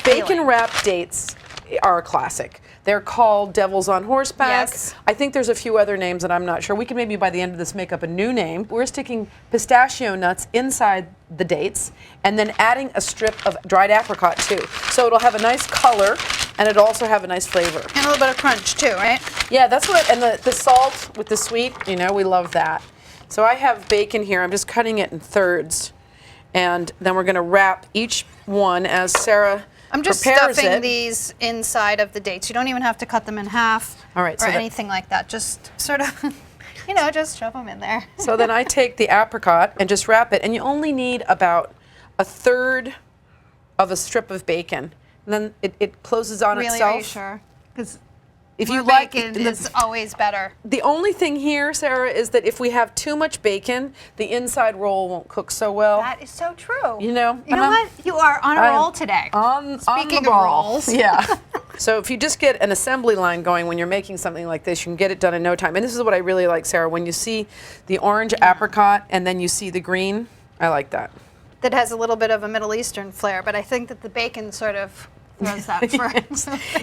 bacon wrapped dates are a classic. They're called Devils on Horseback. Yes. I think there's a few other names that I'm not sure. We can maybe by the end of this make up a new name. We're sticking pistachio nuts inside the dates and then adding a strip of dried apricot too. So it'll have a nice color and it'll also have a nice flavor. And a little bit of crunch too, right? Yeah, that's what, and the salt with the sweet, you know, we love that. So I have bacon here. I'm just cutting it in thirds. And then we're going to wrap each one as Sarah I'm just prepares stuffing it. these inside of the dates. You don't even have to cut them in half All right, or so anything like that. Just sort of, you know, just shove them in there. So then I take the apricot and just wrap it, and you only need about a third of a strip of bacon. And then it closes on Really, itself. are you sure? Because If you more like bacon is always better. the only thing here, Sarah, is that if we have too much bacon, the inside roll won't cook so well. That is so true. You know? You know what? You are on a roll today. Speaking the of ball. rolls. Yeah. So if you just get an assembly line going when you're making something like this, you can get it done in no time. And this is what I really like, Sarah. When you see the orange apricot and then you see the green, I like that. That has a little bit of a Middle Eastern flair, but I think that the bacon sort of throws that for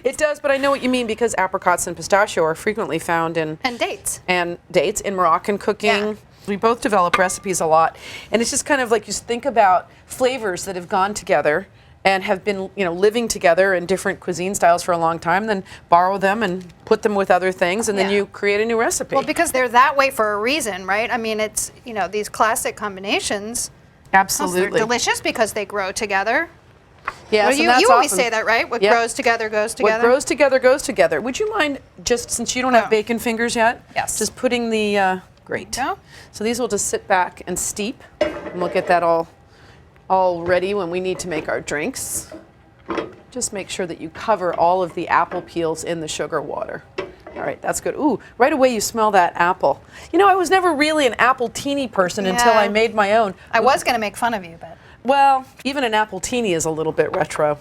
It does, but I know what you mean because apricots and pistachio are frequently found in and dates. in Moroccan cooking. Yeah. We both develop recipes a lot, and it's just kind of like you think about flavors that have gone together and have been, you know, living together in different cuisine styles for a long time, then borrow them and put them with other things, and then Yeah. you create a new recipe. Well, because they're that way for a reason, right? I mean, it's, you know, these classic combinations. Absolutely. They're delicious because they grow together. Yes, Well, and you that's always awesome. say that, right? What Yep. grows together goes What together. grows together goes together. Would you mind, just since you don't have Oh. bacon fingers yet, Yes. just putting the, great. Go. So these will just sit back and steep, and we'll get that all ready when we need to make our drinks. Just make sure that you cover all of the apple peels in the sugar water. All right, that's good. Ooh, right away you smell that apple. You know, I was never really an apple-teeny person until Yeah. I made my own. I was going to make fun of you, but. Well, even an apple-teeny is a little bit retro.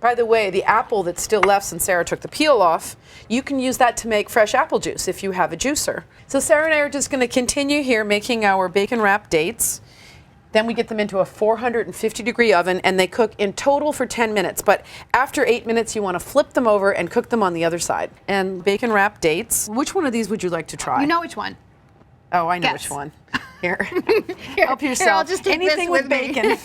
By the way, the apple that's still left since Sarah took the peel off, you can use that to make fresh apple juice if you have a juicer. So Sarah and I are just going to continue here making our bacon wrapped dates. Then we get them into a 450-degree oven, and they cook in total for 10 minutes. But after 8 minutes, you want to flip them over and cook them on the other side. And bacon wrapped dates. Which one of these would you like to try? You know which one? Oh, I know Guess. which one. Here. Here, Help here, yourself. I'll just take Anything this with me. bacon.